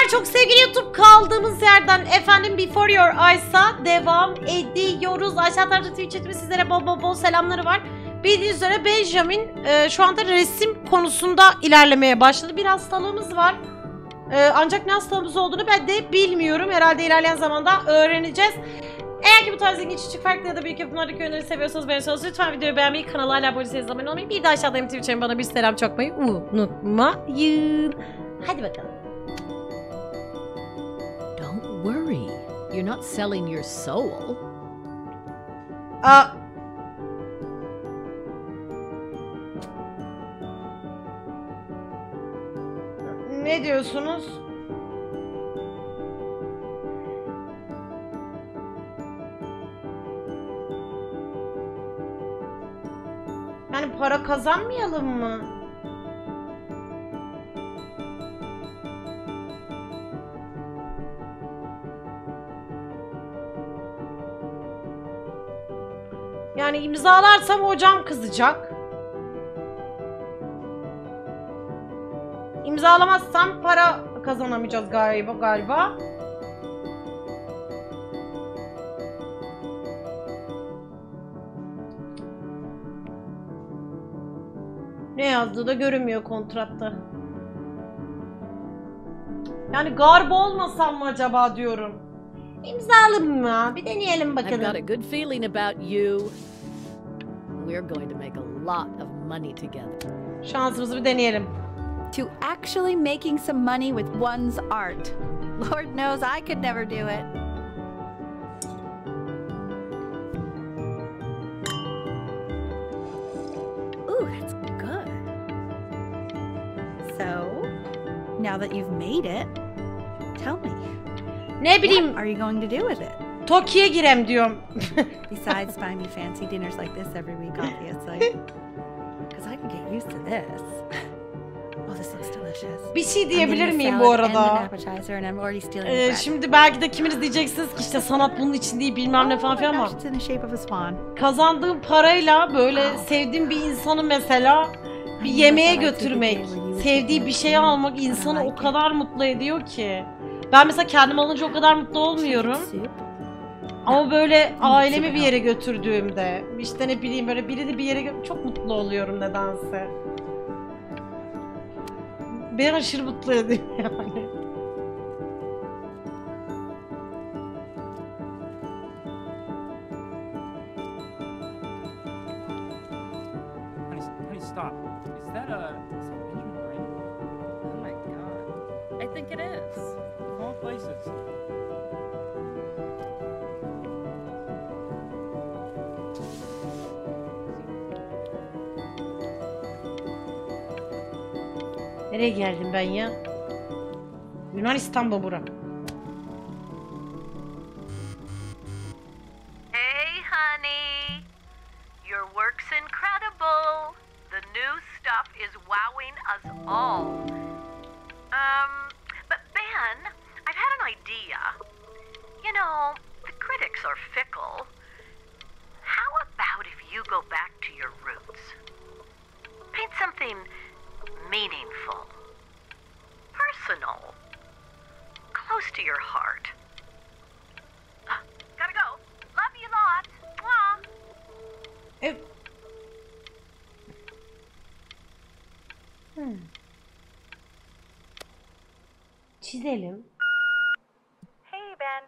Merhabalar çok sevgili YouTube, kaldığımız yerden efendim Before Your Eyes'a devam ediyoruz. Aşağı tarafta Twitch'te sizlere bol selamları var. Bildiğiniz üzere Benjamin şu anda resim konusunda ilerlemeye başladı. Bir hastalığımız var. Ancak ne hastalığımız olduğunu ben de bilmiyorum. Herhalde ilerleyen zamanda öğreneceğiz. Eğer ki bu tarz ilginç, küçük, farklı ya da büyük yapımlardaki oyunları seviyorsanız, beğeniyorsanız lütfen videoyu beğenmeyi, kanala hala abone değilseniz abone olmayı, bir de aşağıdayım Twitch'e bana bir selam çakmayı unutmayın. Hadi bakalım. Don't worry. You're not selling your soul. Ne diyorsunuz? Yani para kazanmayalım mı? Yani imzalarsam hocam kızacak. İmzalamazsam para kazanamayacağız galiba. Ne yazdığı da görünmüyor kontratta. Yani garip olmasam mı acaba diyorum. İmzalayalım mı? Bir deneyelim bakalım. I've got a good feeling about you. We're going to make a lot of money together. Şansımızı bir deneyelim. To actually making some money with one's art. Lord knows I could never do it. Ooh, that's good. So, now that you've made it, tell me. Ne bileyim. What are you going to do with it? Tokyo'ya girem diyorum. Besides buying me fancy dinners like this every week, obviously. Because I can get used to this. Oh, this looks delicious. Bir şey diyebilir miyim bu arada? Şimdi belki de kiminiz diyeceksiniz ki işte sanat bunun için değil bilmem ne falan filan ama kazandığım parayla böyle sevdiğim bir insanı mesela bir yemeğe götürmek, sevdiği bir şey almak insanı o kadar mutlu ediyor ki. Ben mesela kendim alınca o kadar mutlu olmuyorum. Ama böyle ailemi bir yere götürdüğümde, işte ne bileyim böyle birini bir yere çok mutlu oluyorum nedense. Beni aşırı mutlu ediyor yani. Honey, stop. Is that Benjamin Brain? Oh my god. I think it is. Of all places. Nereye geldim ben ya? Yunanistan'da bura. Hey honey, your work's incredible. The new stuff is wowing us all. But Ben, I've had an idea. You know, the critics are fickle. How about if you go back to your roots? Paint something meaningful, personal, close to your heart. Gotta go. Love you lot. Mwah. Çizelim. Hey Ben.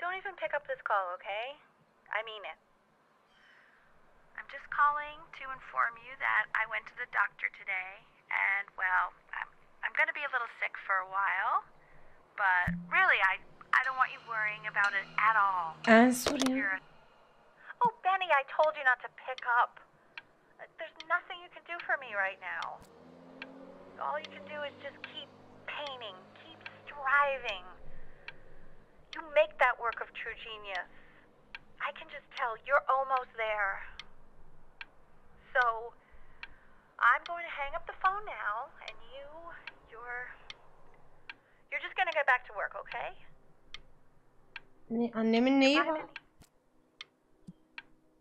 Don't even pick up this call, okay? I mean it. I'm just calling to inform you that I went to the doctor today, and well, I'm gonna be a little sick for a while, but really, I don't want you worrying about it at all. Oh, Benny, I told you not to pick up. There's nothing you can do for me right now. All you can do is just keep painting, keep striving. You make that work of true genius. I can just tell you're almost there. So, I'm going to hang up the phone now, and you're just going to get back to work, okay? Annemin neyi var?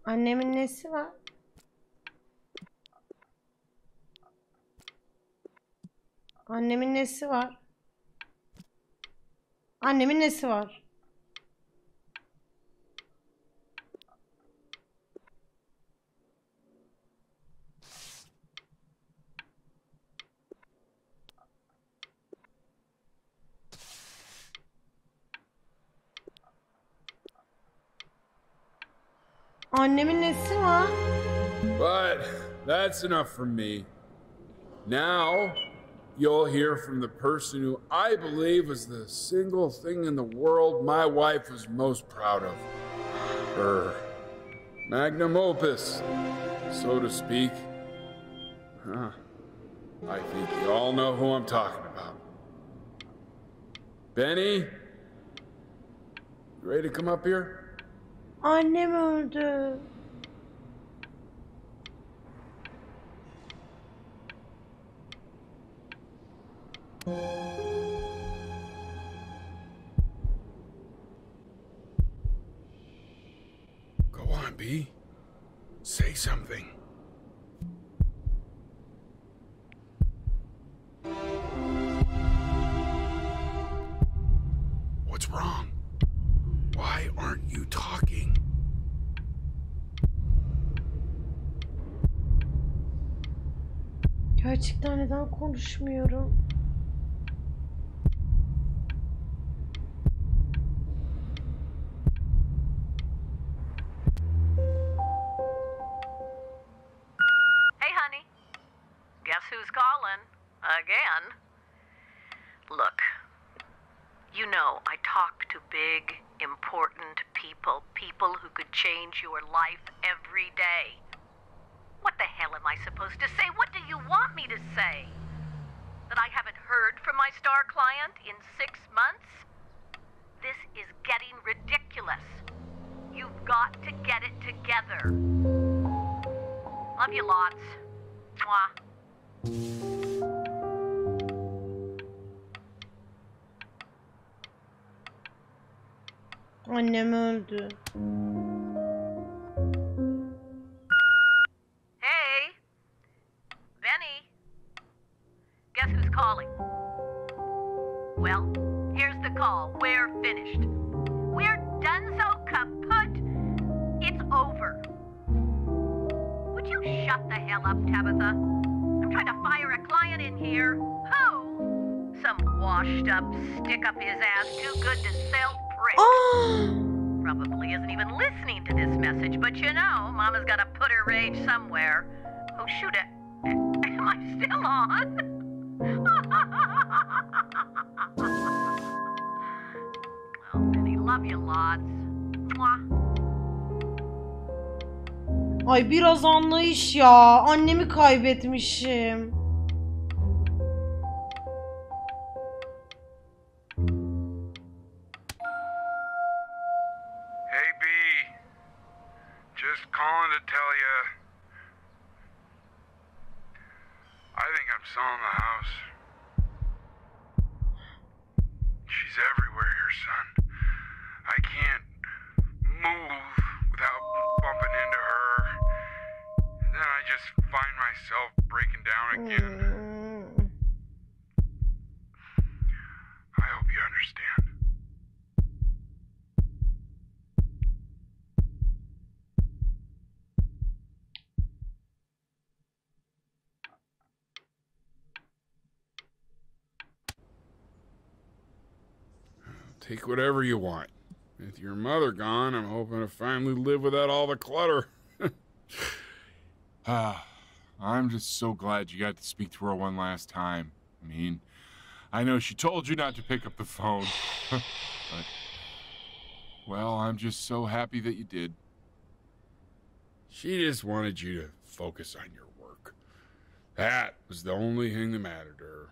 Annemin nesi var? Annemin nesi var? Annemin nesi var? Annemin nesi var? But that's enough from me. Now, you'll hear from the person who I believe is the single thing in the world my wife was most proud of. Her magnum opus, so to speak. Huh. I think you all know who I'm talking about. Benny? You ready to come up here? Annem öldü. Go on, B. Say something. What's wrong? Why aren't you talking? Gerçekten neden konuşmuyorum? Hey, honey. Guess who's calling? Again. Look, you know I talk to big, important people. People who could change your life every day. What the hell am I supposed to say? What do you want me to say? That I haven't heard from my star client in 6 months? This is getting ridiculous. You've got to get it together. Love you lots. Mwah. Annem öldü. Hey, Benny. Guess who's calling? Well, here's the call. We're finished. We're done so kaput. It's over. Would you shut the hell up, Tabitha? I'm trying to fire a client in here. Who? Some washed up, stick up his ass, too good to sell prick. Probably isn't even listening to this message, but you know, Mama's got to put her rage somewhere. Oh, shoot it. Am I still on? Well, Benny, love you lots. Mwah. Ay biraz anlayış ya. Annemi kaybetmişim. Hey, B. Just calling to tell you. I think I'm selling the house. She's everywhere here, son. I can't move without bumping into her. And then I just find myself breaking down again. I hope you understand. Take whatever you want. With your mother gone, I'm hoping to finally live without all the clutter. I'm just so glad you got to speak to her one last time. I mean, I know she told you not to pick up the phone, but, well, I'm just so happy that you did. She just wanted you to focus on your work. That was the only thing that mattered to her.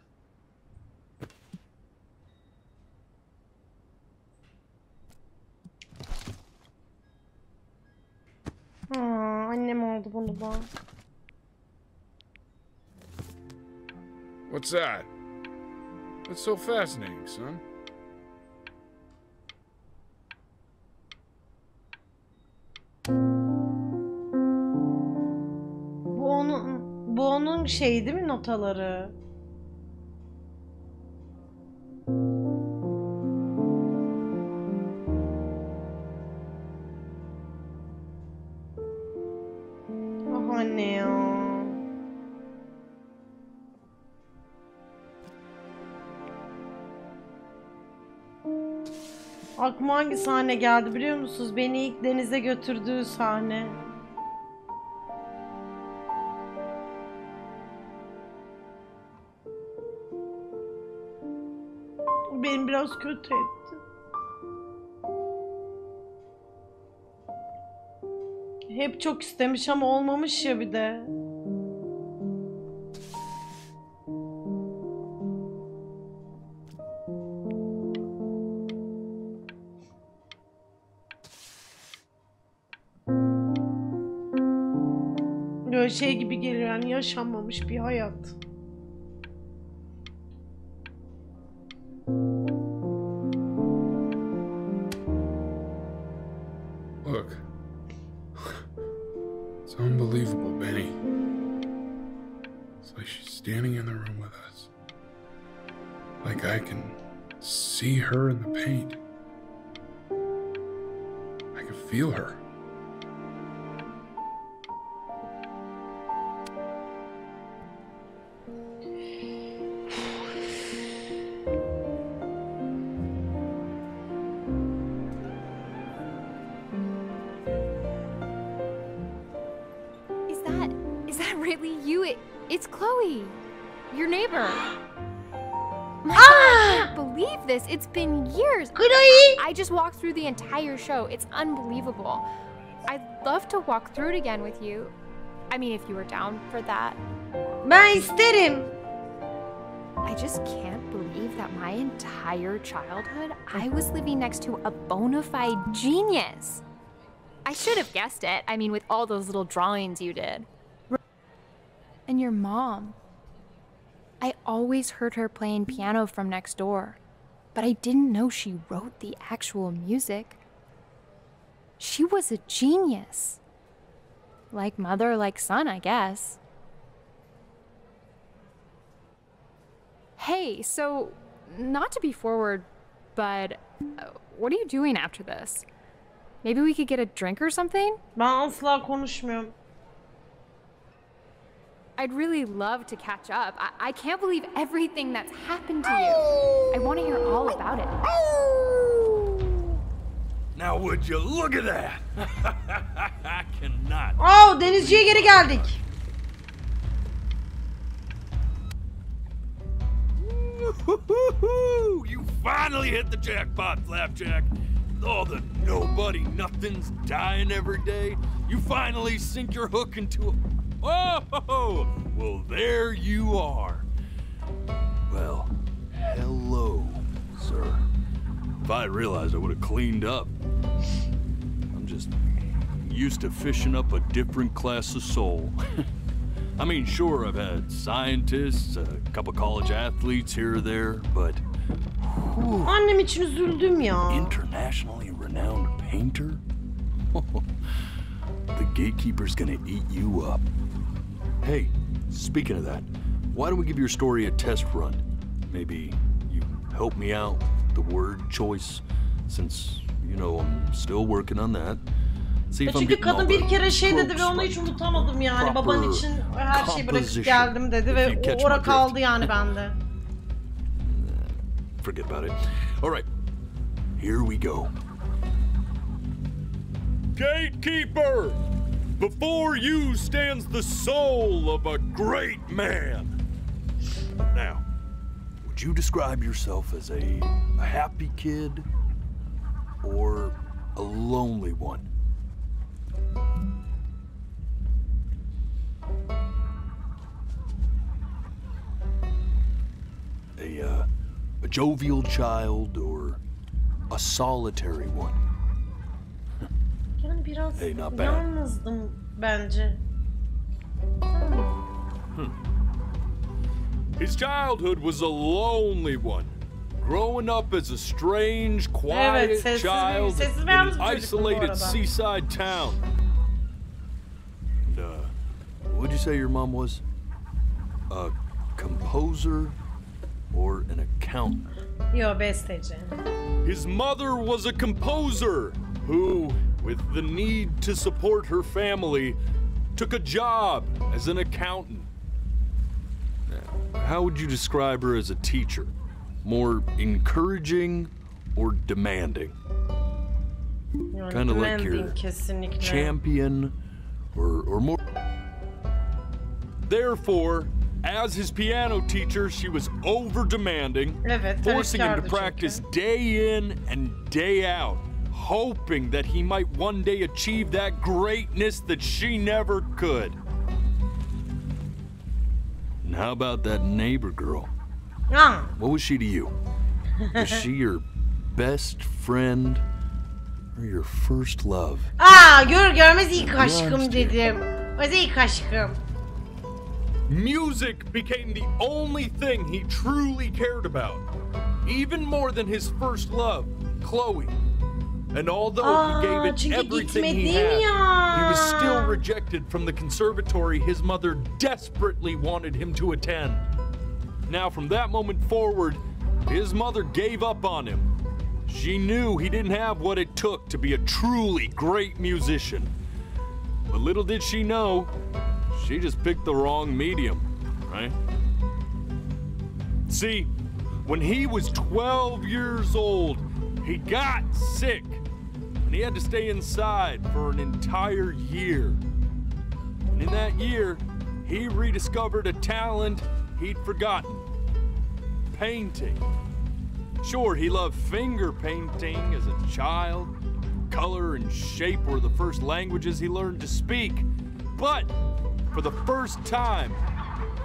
Annem aldı bunu da. What's that? What's so fascinating, son? Bu onun şey değil mi, notaları? Aklıma hangi sahne geldi biliyor musunuz? Beni ilk denize götürdüğü sahne. Beni biraz kötü etti. Hep çok istemiş ama olmamış ya bir de. Böyle şey gibi geliyor yani yaşanmamış bir hayat. Look. It's unbelievable, Benny. It's like she's standing in the room with us. Like I can see her in the paint. I can feel her. Is that really you? It's Chloe, your neighbor. My God, I can't believe this. It's been years. I just walked through the entire show. It's unbelievable. I'd love to walk through it again with you. I mean, if you were down for that. Ben isterim. I just can't believe that my entire childhood, I was living next to a bona fide genius. I should have guessed it. I mean, with all those little drawings you did. And your mom. I always heard her playing piano from next door, but I didn't know she wrote the actual music. She was a genius. Like mother, like son, I guess. Hey, so, not to be forward, but what are you doing after this? Maybe we could get a drink or something? Ben asla konuşmuyorum. I'd really love to catch up. I can't believe everything that's happened to you. I want to hear all about it. Now would you look at that? I cannot. Oh, denizciye geri geldik. You finally hit the jackpot, Flapjack. All the nobody nothings dying every day. You finally sink your hook into a... Oh, well, there you are. Well, hello, sir. If I had realized, I would have cleaned up. I'm just used to fishing up a different class of soul. I mean, sure, I've had scientists, a couple college athletes here or there, but... Annem için üzüldüm ya. Internationally renowned painter? The gatekeeper's gonna eat you up. Hey, speaking of that, why don't we give your story a test run? Maybe you help me out with the word choice, since, you know, I'm still working on that. See if I'm Çünkü getting all kadın bir kere the şey dedi ve onu hiç unutamadım yani. Baban için her şeyi bırakıp geldim dedi ve ora kaldı yani bende. Forget about it. All right, here we go. Gatekeeper! Before you stands the soul of a great man. Now, would you describe yourself as a happy kid or a lonely one? A jovial child or a solitary one? Yani biraz Hey, not bad. yalnızdım bence. His childhood was a lonely one. Growing up as a strange, quiet child in an isolated seaside town. And, what'd you say your mom was? A composer or an accountant? Yo, besteci. His mother was a composer who, with the need to support her family, took a job as an accountant. How would you describe her as a teacher? More encouraging or demanding? Kind of like your kesinlikle. champion or more. Therefore, as his piano teacher, she was over demanding, Evet, forcing him to çünkü. practice day in and day out, hoping that he might one day achieve that greatness that she never could. And how about that neighbor girl? Ah. What was she to you? Was she your best friend or your first love? Gör görmez ilk aşkım dedim. O da ilk aşkım. Music became the only thing he truly cared about, even more than his first love, Chloe. And although he gave it everything he had, he was still rejected from the conservatory his mother desperately wanted him to attend. Now, from that moment forward, his mother gave up on him. She knew he didn't have what it took to be a truly great musician. But little did she know, she just picked the wrong medium, right? See, when he was 12 years old, he got sick, and he had to stay inside for an entire year. And in that year, he rediscovered a talent he'd forgotten: painting. Sure, he loved finger painting as a child. Color and shape were the first languages he learned to speak. But for the first time,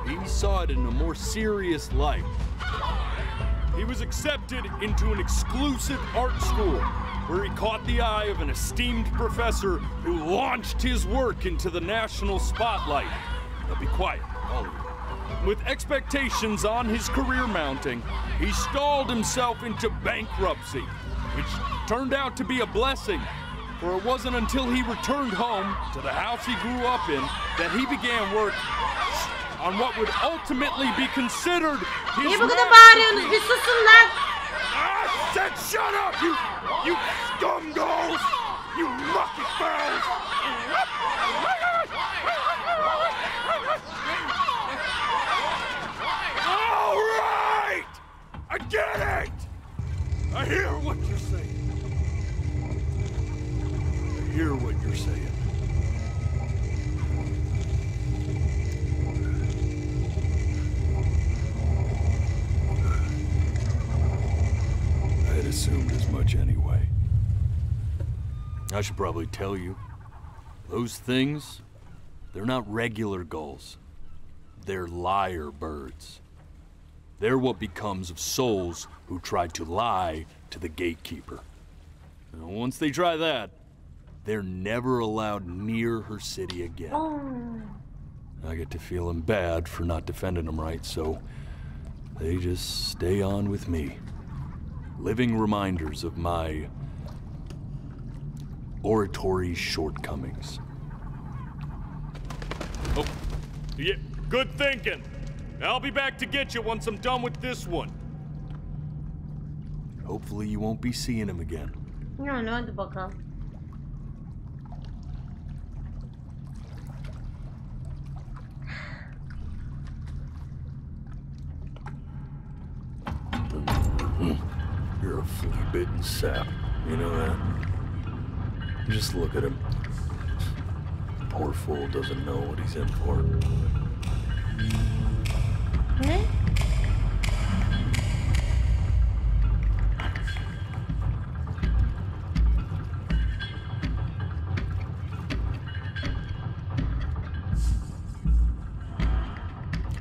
he saw it in a more serious light. He was accepted into an exclusive art school where he caught the eye of an esteemed professor who launched his work into the national spotlight. Now be quiet, all of you. With expectations on his career mounting, he stalled himself into bankruptcy, which turned out to be a blessing, for it wasn't until he returned home to the house he grew up in that he began work on what would ultimately be considered his Niye bu kadar bağırıyorsunuz? Bir susun lan. I said shut up, you scumballs! You mucky fowls! All right! I get it! I hear what you're saying. I hear what you're saying. I had assumed as much anyway. I should probably tell you, those things, they're not regular gulls. They're lyre birds. They're what becomes of souls who try to lie to the gatekeeper. And once they try that, they're never allowed near her city again. I get to feeling bad for not defending them right, so they just stay on with me. Living reminders of my oratory shortcomings. Oh, yeah, good thinking. I'll be back to get you once I'm done with this one. Hopefully you won't be seeing him again. Yani hadi bakalım. You're a flea-bitten sap, you know that? Just look at him. Poor fool doesn't know what he's in for. Ne?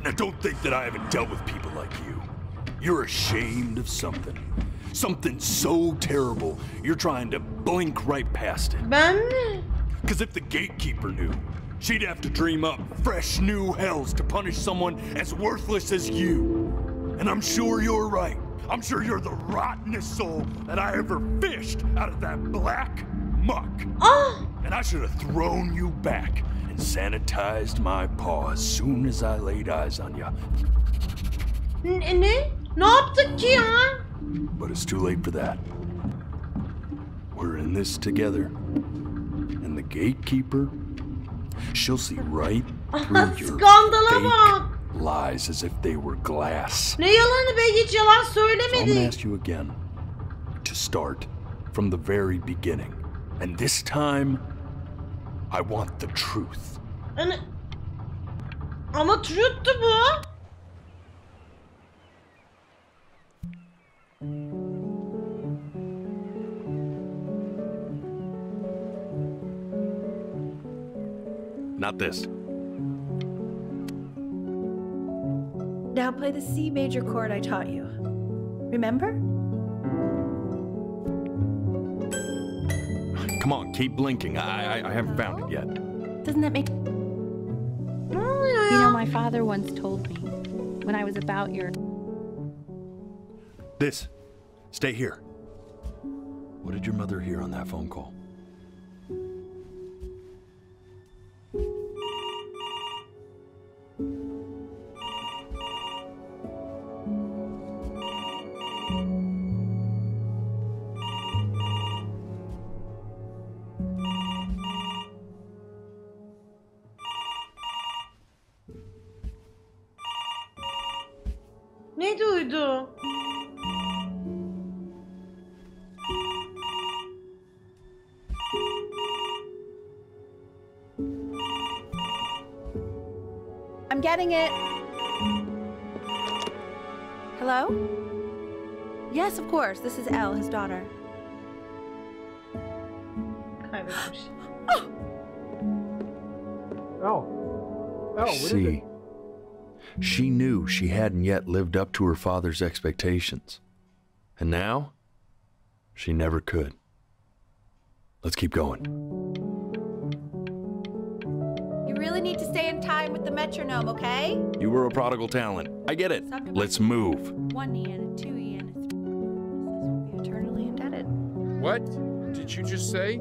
Now don't think that I haven't dealt with people like you. You're ashamed of something. Something so terrible, you're trying to blink right past it. Ben mi? Because if the gatekeeper knew, she'd have to dream up fresh new hells to punish someone as worthless as you. And I'm sure you're right. I'm sure you're the rottenest soul that I ever fished out of that black muck. Ah! And I should have thrown you back and sanitized my paw as soon as I laid eyes on you. Ne? Ne yaptık ki ya? But it's too late for that. We're in this together. And the gatekeeper, she'll see right through your Skandala bak. fake lies as if they were glass. Ne yalanı be, hiç yalan So I'm gonna söylemedi. ask you again to start from the very beginning. And this time, I want the truth. Ama truth'tu bu. Not this. Now play the C major chord I taught you. Remember? Come on, keep blinking. I haven't found it yet. Doesn't that make... You know, my father once told me when I was about your... This. Stay here. What did your mother hear on that phone call? Ne duydu? I'm getting it. Hello? Yes, of course. This is Elle, his daughter. Kaybetmiş. Oh, what is it? See, she knew she hadn't yet lived up to her father's expectations. And now, she never could. Let's keep going. You really need to stay in time with the metronome, okay? You were a prodigal talent. I get it. Let's move. 1 E and a 2 E and a 3. We'll be eternally indebted. What did you just say?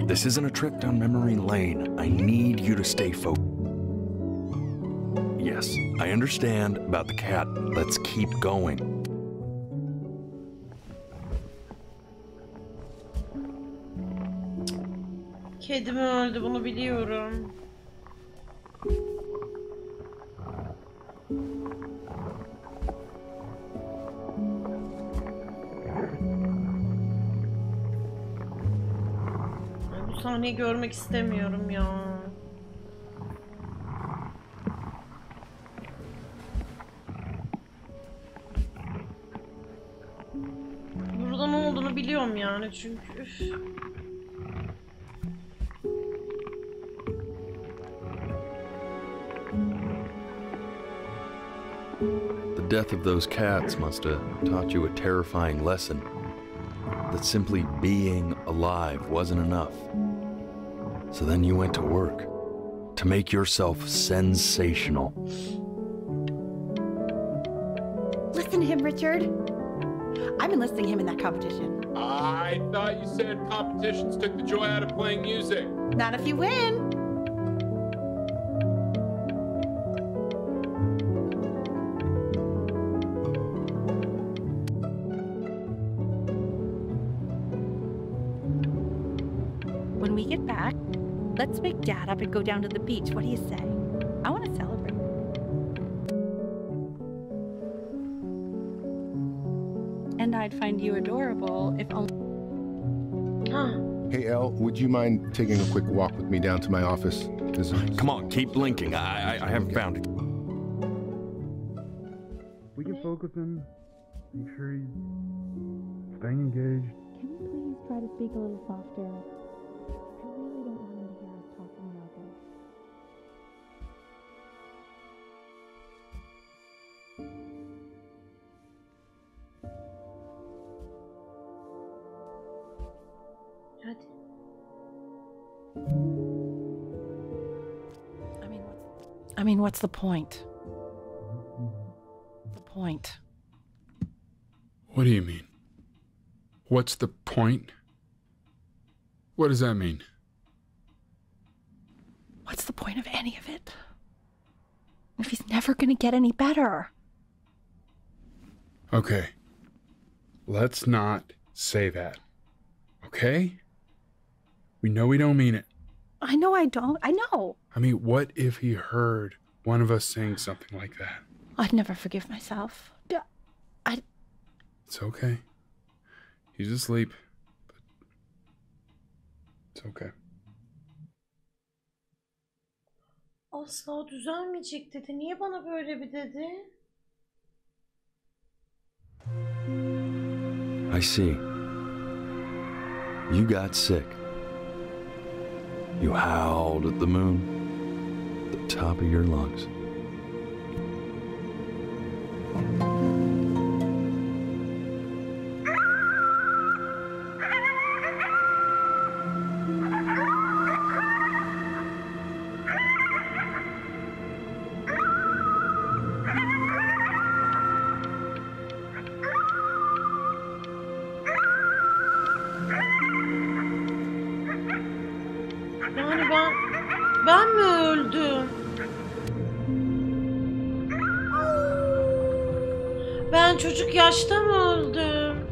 This isn't a trip down memory lane. I need you to stay focused. Yes, I understand about the cat. Let's keep going. Kedim öldü, bunu biliyorum. Bu sahneyi görmek istemiyorum ya. Burada ne olduğunu biliyorum yani çünkü. Üf. The death of those cats must have taught you a terrifying lesson. That simply being alive wasn't enough. So then you went to work to make yourself sensational. Listen to him, Richard. I'm enlisting him in that competition. I thought you said competitions took the joy out of playing music. Not if you win. When we get back, let's wake Dad up and go down to the beach. What do you say? I want to celebrate. And I'd find you adorable if only... Hey, Elle, would you mind taking a quick walk with me down to my office? Come on, keep blinking. I haven't found it. We can focus him. Make sure he's staying engaged. Can you please try to speak a little softer? I really don't want him to hear us talking about this. Hadi. I mean, what's the point? The point. What do you mean? What's the point? What does that mean? What's the point of any of it? If he's never gonna get any better. Okay. Let's not say that. Okay? We know we don't mean it. I know I don't. I know. I mean, what if he heard one of us saying something like that? I'd never forgive myself. It's okay. He's asleep. It's okay. Asla düzelmeyecek dedi. Niye bana böyle bir dedi? I see. You got sick. You howled at the moon, at the top of your lungs. Yani ben mi öldüm? Ben çocuk yaşta mı öldüm?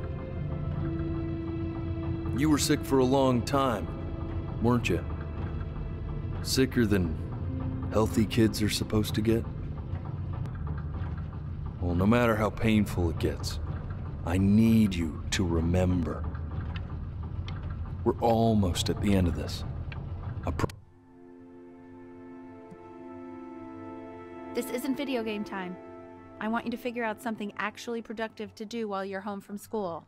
You were sick for a long time, weren't you? Sicker than healthy kids are supposed to get? Well, no matter how painful it gets, I need you to remember. We're almost at the end of this. This isn't video game time. I want you to figure out something actually productive to do while you're home from school.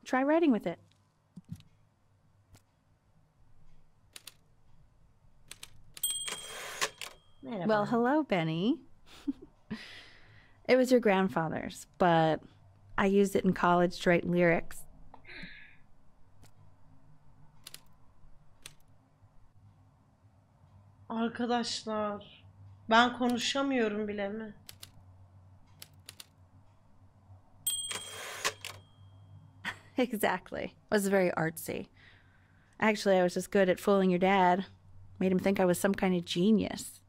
Try writing with it. Well, hello, Benny. It was your grandfather's, but I used it in college to write lyrics. Arkadaşlar, ben konuşamıyorum bile mi? Exactly. It was very artsy. Actually, I was just good at fooling your dad. Made him think I was some kind of genius.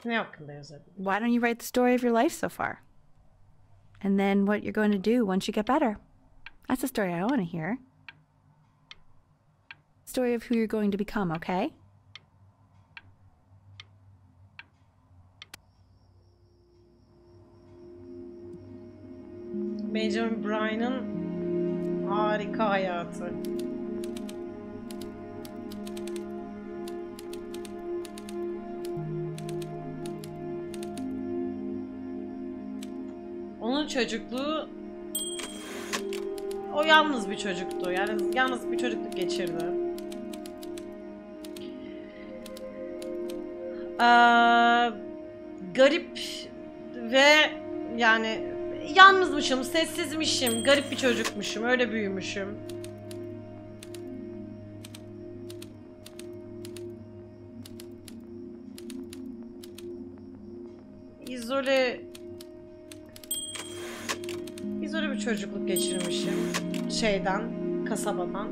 Ne hakkında yazabilirim? Why don't you write the story of your life so far? And then what you're going to do once you get better. That's the story I want to hear. Story of who you're going to become, okay? Benjamin Bryan'ın harika hayatı. Onun çocukluğu, o yalnız bir çocuktu. Yani yalnız bir çocukluk geçirdi. Garip ve yani yalnızmışım, sessizmişim, garip bir çocukmuşum, öyle büyümüşüm. İzole bir çocukluk geçirmişim şeyden, kasabadan.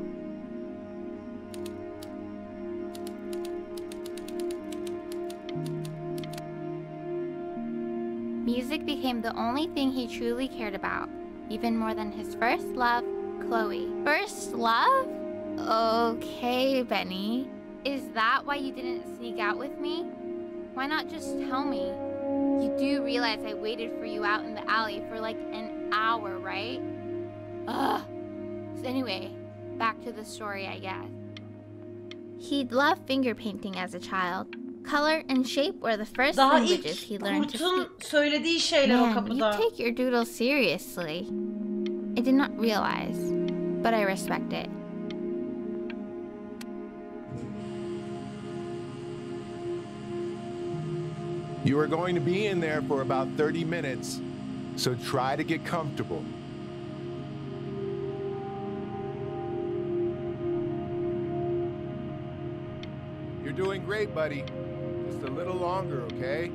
Music became the only thing he truly cared about, even more than his first love, Chloe. First love? Okay, Benny. Is that why you didn't sneak out with me? Why not just tell me? You do realize I waited for you out in the alley for like an hour, right? Ugh. So anyway, back to the story, I guess. He'd loved finger painting as a child. Color and shape were the first languages he learned to speak. Söylediği şeyler o kapıda. You take your doodle seriously. I did not realize, but I respect it. You are going to be in there for about 30 minutes, so try to get comfortable. You're doing great, buddy. Just a little longer, okay?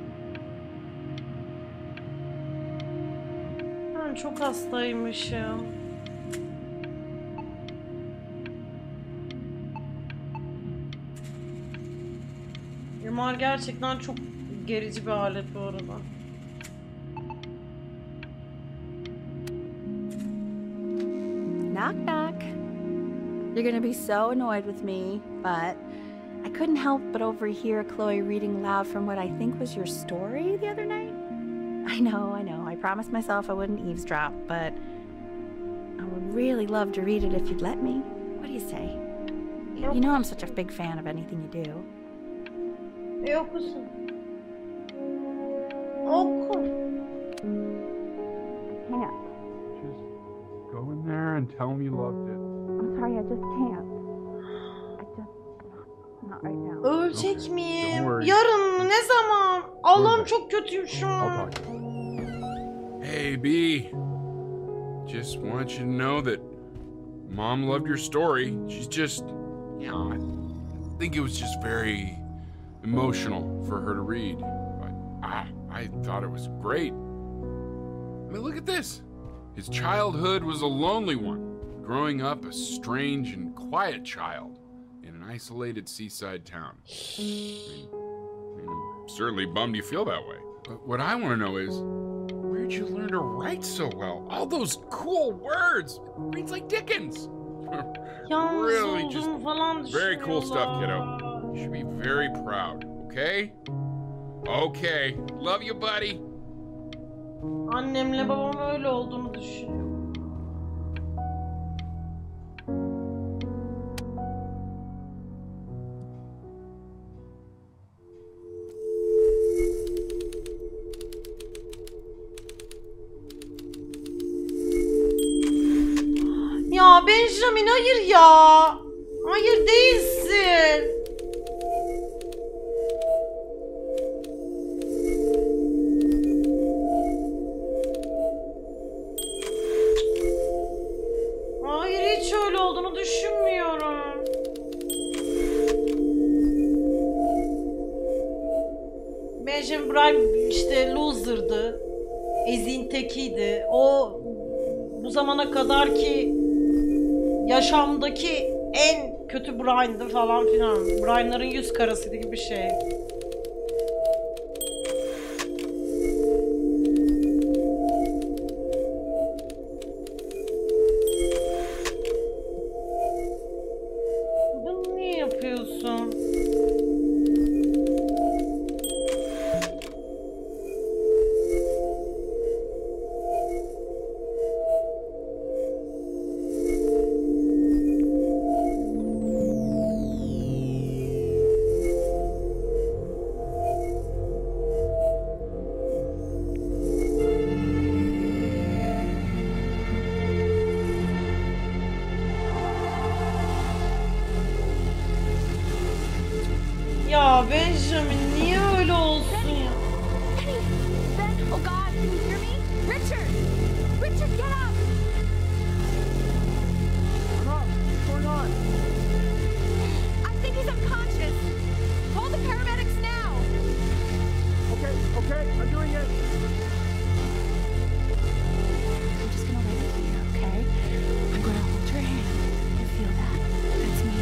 Ben çok hastaymışım. Yumar gerçekten çok gerici bir alet bu arada. You're gonna be so annoyed with me, but I couldn't help but overhear Chloe reading loud from what I think was your story the other night. I know. I promised myself I wouldn't eavesdrop, but I would really love to read it if you'd let me. What do you say? You know I'm such a big fan of anything you do. Okusun. Oku. Can't. Just go in there and tell him you loved it. I'm sorry, I just can't. Not right now. Ölecek miyim? Don't worry. Yarın mı? Ne zaman? Allah'ım çok kötüyüm şu I'll an. talk to you. Hey, B. Just want you to know that Mom loved your story. She's just, you know, I think it was just very emotional for her to read. But I thought it was great. I mean, look at this. His childhood was a lonely one, growing up a strange and quiet child in an isolated seaside town. I mean, I'm certainly bummed you feel that way. But what I want to know is, where'd you learn to write so well? All those cool words. It reads like Dickens. Yalnız Really just olduğumu falan very cool stuff, kiddo. düşünüyorlar. You should be very proud, okay? Okay. Love you, buddy. Annemle babam öyle olduğunu düşünüyor. Ya Benjamin hayır ya. Hayır değilsin. Hayır hiç öyle olduğunu düşünmüyorum. Benjamin Brian işte loser'dı. Ezin tekiydi. O bu zamana kadar ki yaşamdaki en kötü Brian'dı falan filan. Brian'ların yüz karasıydı gibi bir şey. Bunu niye yapıyorsun? Ya Benjamin niye öyle olsun ya? Penny! Ben! Oh God! Can you hear me? Richard! Richard, get up! What's going on? I think he's unconscious. Call the paramedics now. Okay, I'm doing it. I'm just gonna wait here, okay? I'm gonna hold your hand. You feel that? That's me.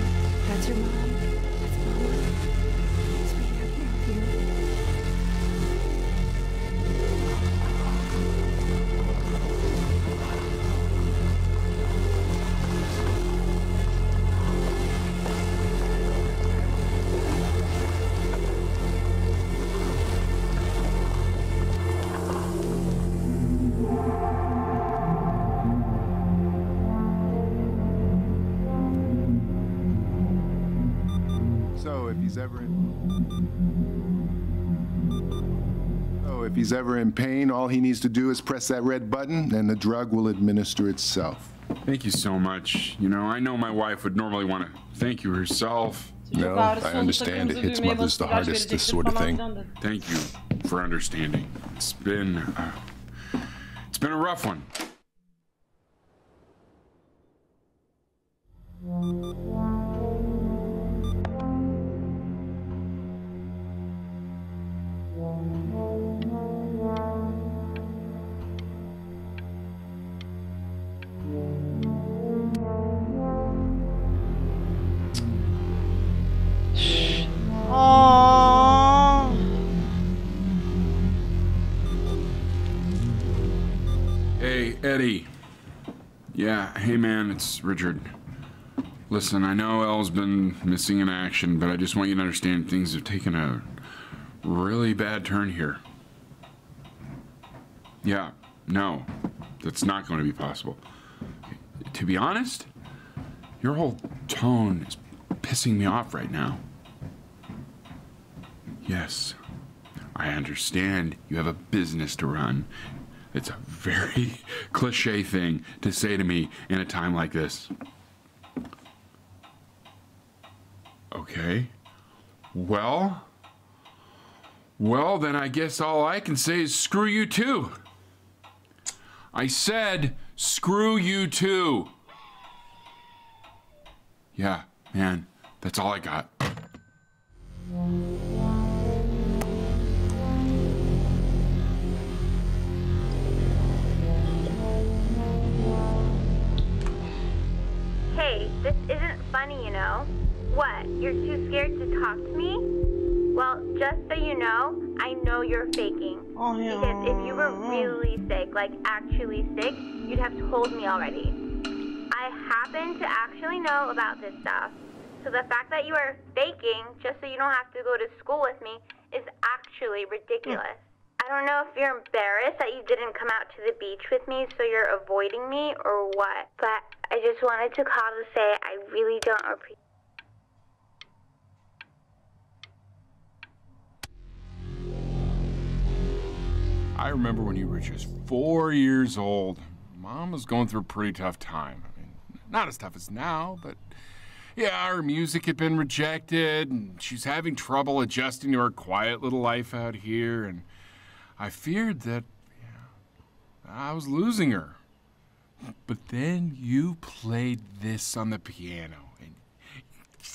That's your mom. That's Mama. Sweetie, I can help you. So if he's ever in pain, all he needs to do is press that red button and the drug will administer itself. Thank you so much. You know, I know my wife would normally want to thank you herself. No, I understand it hits mothers the hardest, this sort of thing. Thank you for understanding. It's been a rough one. Aa. Hey, Eddie. Yeah, hey man, it's Richard. Listen, I know Elle's been missing in action, but I just want you to understand things have taken a really bad turn here. Yeah, no, that's not going to be possible. To be honest, your whole tone is pissing me off right now. Yes, I understand you have a business to run. It's a very cliche thing to say to me in a time like this. Okay. Well, then I guess all I can say is screw you too. I said screw you too. Yeah, man, that's all I got. Hey, this isn't funny, you know? What, you're too scared to talk to me? Well, just so you know, I know you're faking. Oh, yeah. Because if you were really sick, like actually sick, you'd have told me already. I happen to actually know about this stuff. So the fact that you are faking just so you don't have to go to school with me is actually ridiculous. I don't know if you're embarrassed that you didn't come out to the beach with me, so you're avoiding me or what. But I just wanted to call to say I really don't appreciate. I remember when you were just 4 years old. Mom was going through a pretty tough time. I mean, not as tough as now, but yeah, her music had been rejected, and she's having trouble adjusting to her quiet little life out here, and I feared that I was losing her. But then you played this on the piano, and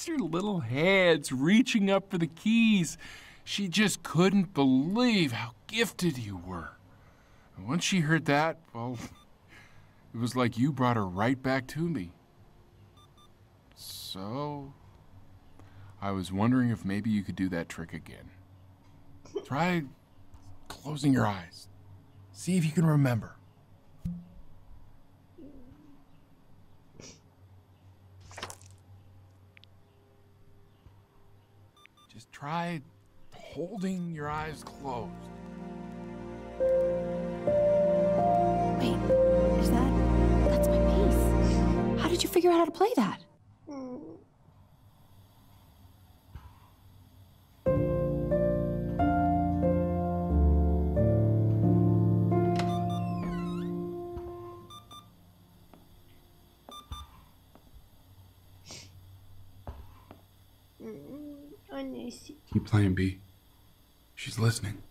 your little hands reaching up for the keys. She just couldn't believe how gifted you were. And once she heard that, well, it was like you brought her right back to me. So, I was wondering if maybe you could do that trick again. Try closing your eyes. See if you can remember. Just try holding your eyes closed. Wait, is that's my bass. How did you figure out how to play that? Keep playing, B. She's listening.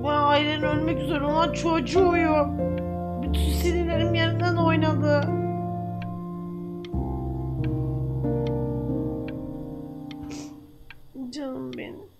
Ailen ölmek üzere olan çocuğuyum. Bütün sinirlerim yerinden oynadı. Canım benim.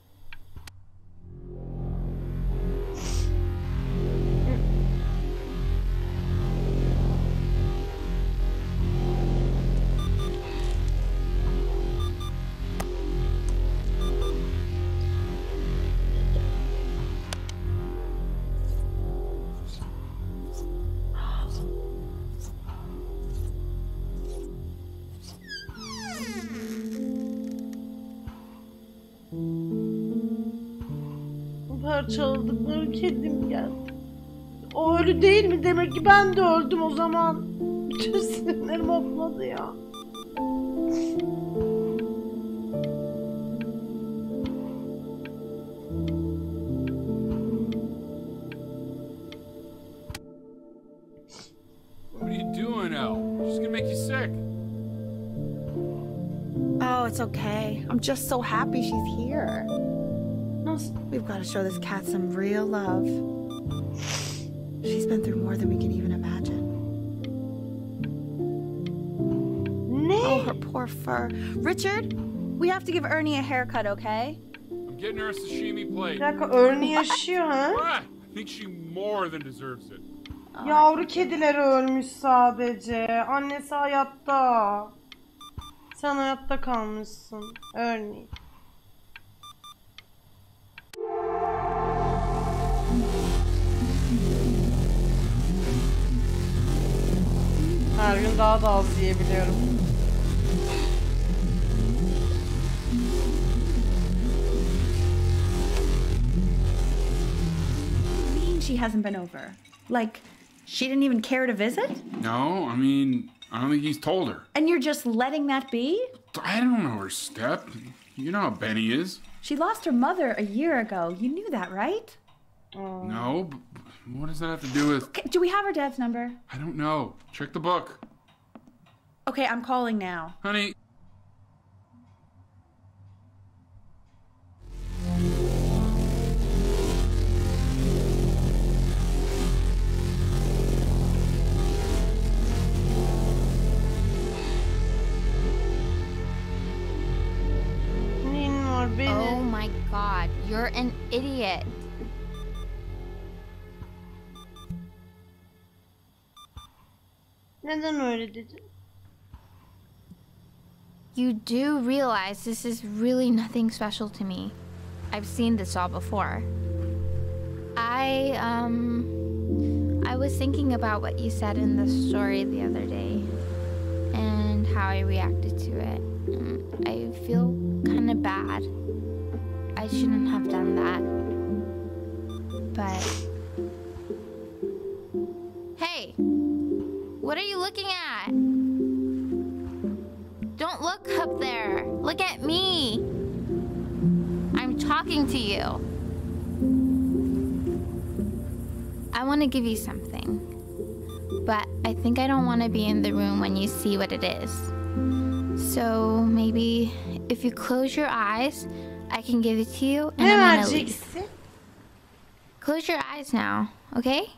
Parçaladıkları kedim geldi. O ölü değil mi? Demek ki ben de öldüm o zaman. Bütün sinirlerim hopladı ya. What are you doing, Elle? She's gonna make you sick. Oh, it's okay. I'm just so happy she's here. We've got to show this cat some real love. She's been through more than we can even imagine. Oh, her poor fur. Richard, we have to give Ernie a haircut, okay? I'm getting her a sashimi plate. Bir dakika, Ernie yaşıyor ha? I think she more than deserves it. Yavru kedileri ölmüş sadece. Annesi hayatta. Sen hayatta kalmışsın. Örneğin. Her gün daha da az yiyebiliyorum. She hasn't been over. Like, she didn't even care to visit? No, I mean, I don't think he's told her. And you're just letting that be? I don't know her step. You know how Benny is. She lost her mother a year ago. You knew that, right? No, but what does that have to do with... Okay, do we have her dad's number? I don't know. Check the book. Okay, I'm calling now. Honey. Oh my god, you're an idiot. Neden öyle dedin? You do realize this is really nothing special to me. I've seen this all before. I was thinking about what you said in the story the other day and how I reacted to it. I feel kind of bad. I shouldn't have done that. But hey, what are you looking at? Don't look up there. Look at me. I'm talking to you. I want to give you something, but I think I don't want to be in the room when you see what it is. So maybe if you close your eyes, I can give it to you and I'm gonna leave. Close your eyes now, okay?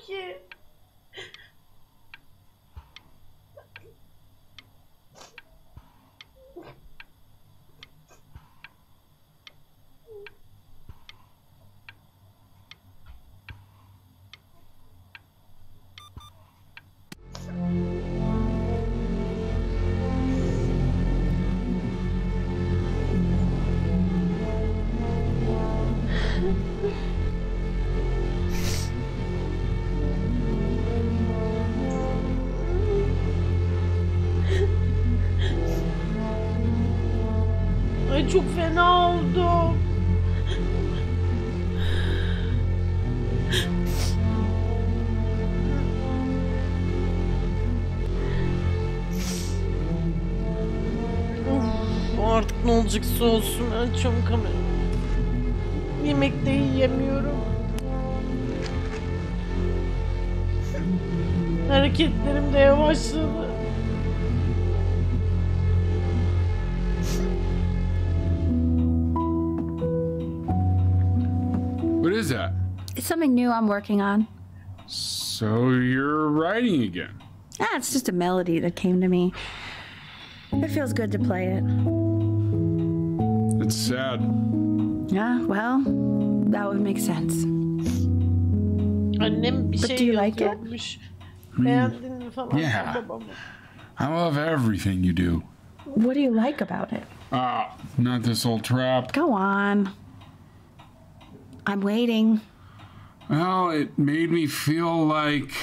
Ki. Ay çok fena oldu. Artık ne olacaksa olsun, açıyorum kamerayı. Yemek de yiyemiyorum. Hareketlerim de yavaşladı. What is that? It's something new I'm working on. So you're writing again? Ah, it's just a melody that came to me. It feels good to play it. It's sad. Yeah, well, that would make sense. Annem bir But şey do you like it? yazıyormuş. Beğendin mi falan. Yeah. Babama. I love everything you do. What do you like about it? Not this old trap. Go on. I'm waiting. Well, it made me feel like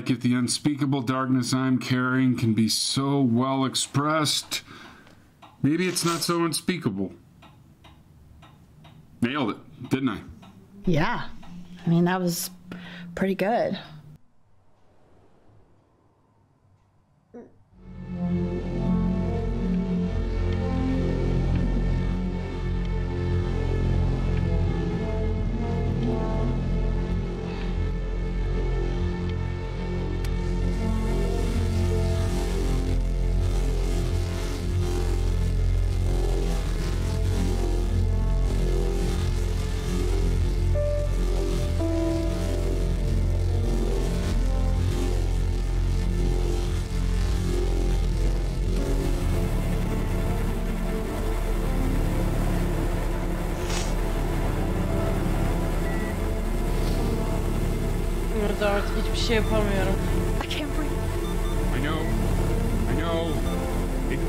if the unspeakable darkness I'm carrying can be so well expressed, maybe it's not so unspeakable. Nailed it, didn't I? Yeah. I mean, that was pretty good. şey yapamıyorum. I can't breathe. I know.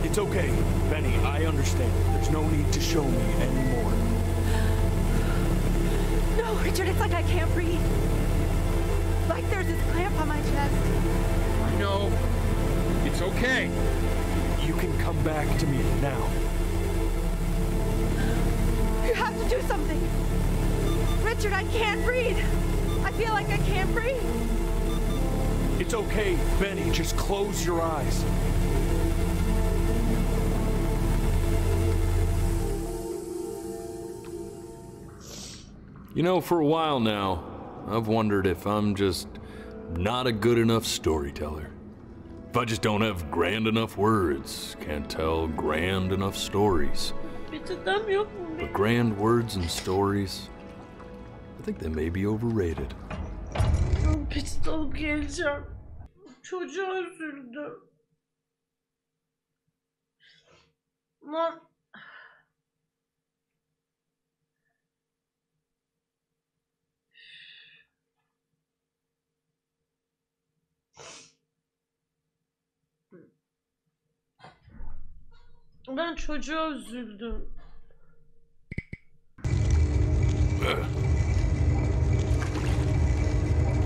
It's okay, Benny. I understand. There's no need to show me anymore. No, Richard, it's like I can't breathe. Like there's this clamp on my chest. I know. It's okay. You can come back to me now. You have to do something. Richard, I can't breathe. I feel like I can't breathe. It's okay, Benny. Just close your eyes. You know, for a while now, I've wondered if I'm just not a good enough storyteller. If I just don't have grand enough words, can't tell grand enough stories. But grand words and stories, I think they may be overrated. Peçete alıp geleceğim. Çocuğa üzüldüm. Lan. Ben çocuğa üzüldüm.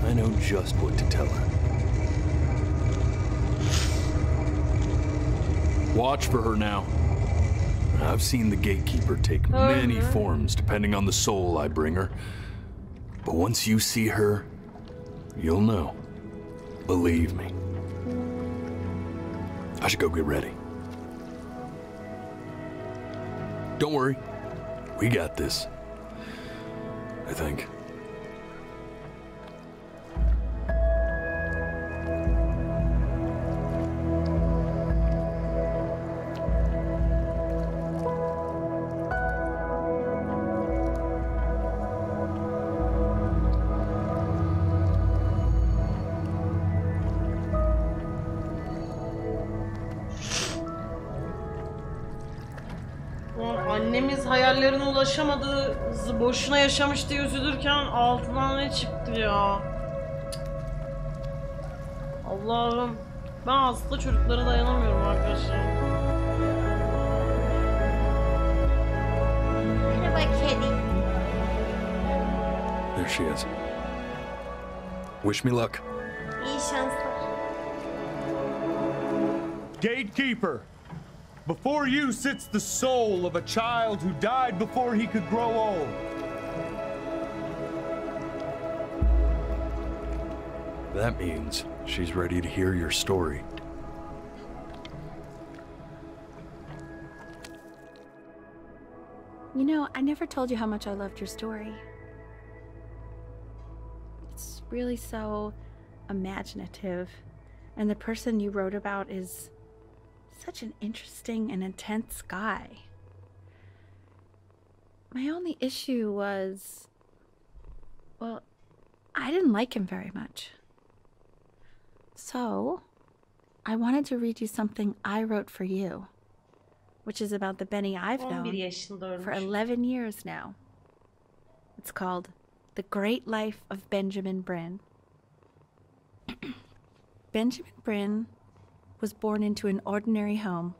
I know just what to tell her. Watch for her now. I've seen the gatekeeper take many forms depending on the soul I bring her. But once you see her, you'll know. Believe me. I should go get ready. Don't worry. We got this. I think. Annemiz hayallerine ulaşamadı, boşuna yaşamış diye üzülürken altından ne çıktı ya? Allah'ım, ben hasta çocuklara dayanamıyorum arkadaşlar. Merhaba kedi. There she is. Wish me luck. İyi şanslar. Gatekeeper, before you sits the soul of a child who died before he could grow old. That means she's ready to hear your story. You know, I never told you how much I loved your story. It's really so imaginative, and the person you wrote about is such an interesting and intense guy. My only issue was, well, I didn't like him very much. So, I wanted to read you something I wrote for you, which is about the Benny I've known for 11 years now. It's called The Great Life of Benjamin Bryn. Benjamin Bryn was born into an ordinary home,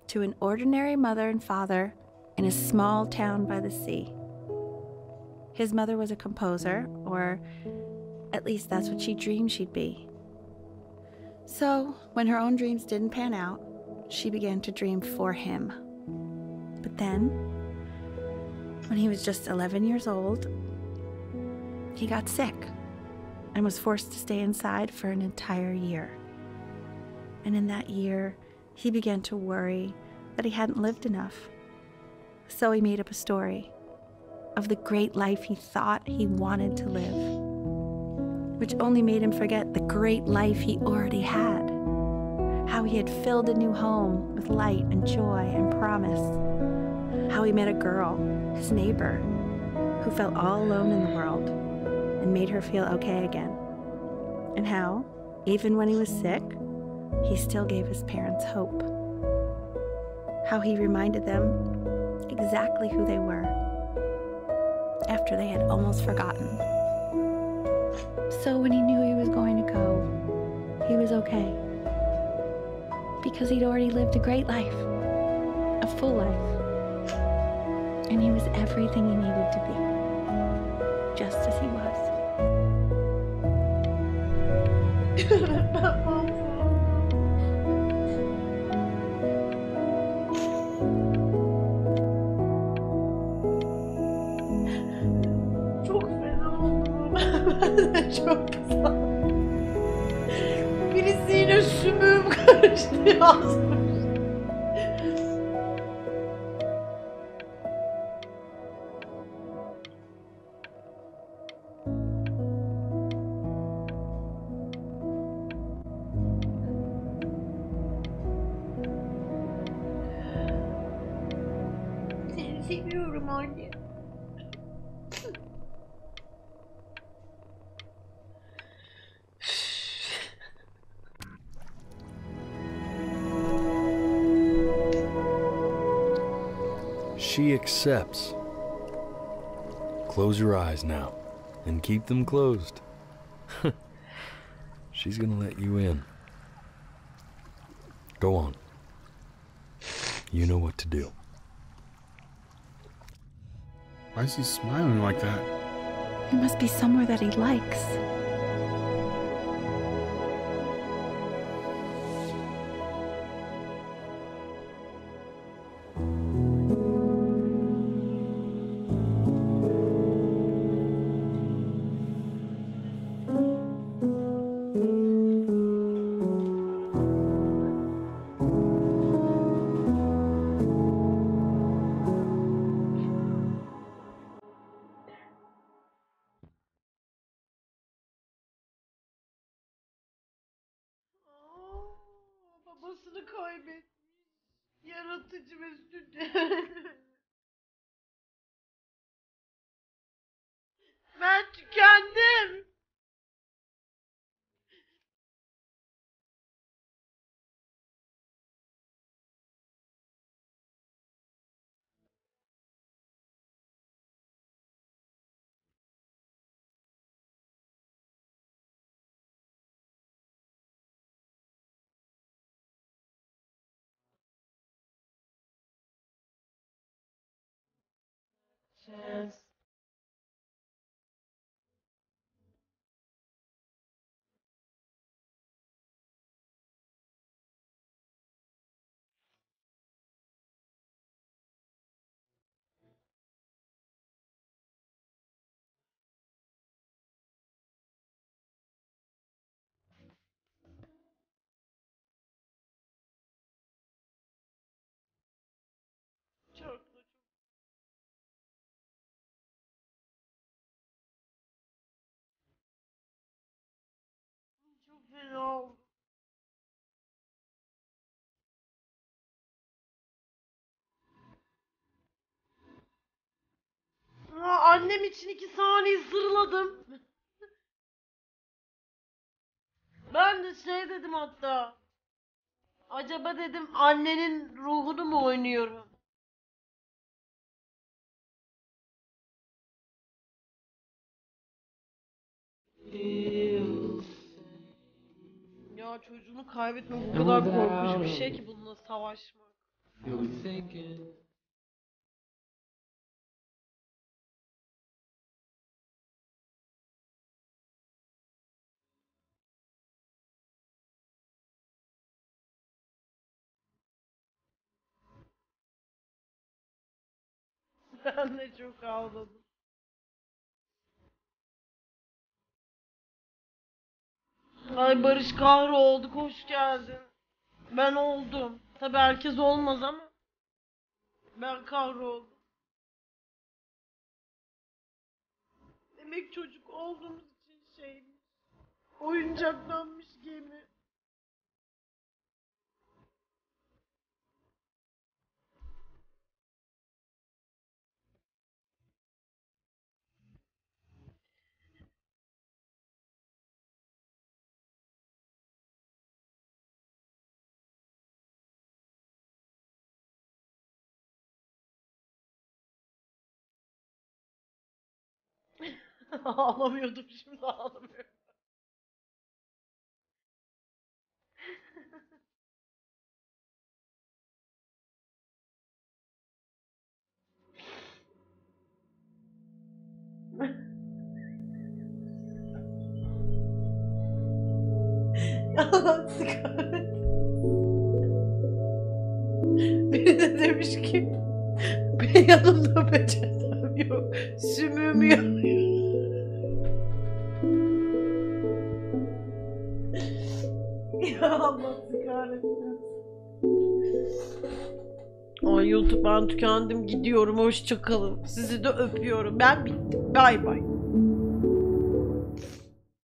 to an ordinary mother and father in a small town by the sea. His mother was a composer, or at least that's what she dreamed she'd be. So, when her own dreams didn't pan out, she began to dream for him. But then, when he was just 11 years old, he got sick and was forced to stay inside for an entire year. And in that year, he began to worry that he hadn't lived enough. So he made up a story of the great life he thought he wanted to live, which only made him forget the great life he already had. How he had filled a new home with light and joy and promise. How he met a girl, his neighbor, who felt all alone in the world and made her feel okay again. And how, even when he was sick, he still gave his parents hope. How he reminded them exactly who they were after they had almost forgotten. So when he knew he was going to go, he was okay. Because he'd already lived a great life, a full life. And he was everything he needed to be, just as he was. Çok fena oldum. Ben de çok güzel. Birisi yine sümüğüm karıştı yazmış. Seni seviyorum anne. She accepts. Close your eyes now, and keep them closed. She's gonna let you in. Go on. You know what to do. Why is he smiling like that? It must be somewhere that he likes. Babasını kaybetmiş. Yaratıcı ve sütü. Ben tükendim. Chance. Çok fena oldu. Annem için 2 saniye zırladım. Ben de şey dedim hatta. Acaba dedim annenin ruhunu mu oynuyorum? Ya çocuğunu kaybetmek o kadar korkunç bir şey ki bununla savaşmak. Ben de çok ağladım. Ay Barış kahrolduk, hoş geldin. Ben oldum. Tabii herkes olmaz ama ben kahroldum. Demek çocuk olduğumuz için şeymiş. Oyuncaklanmış gemi. Ağlamıyordum, şimdi ağlamıyorum. Allah sigara. Biri de demiş ki ben yanımda becersem yok, sümüğüm yanıyor. Ya Allah kahretsin. Ay YouTube, ben tükendim, gidiyorum, hoşça kalın. Sizi de öpüyorum. Ben bittim. Bay bay.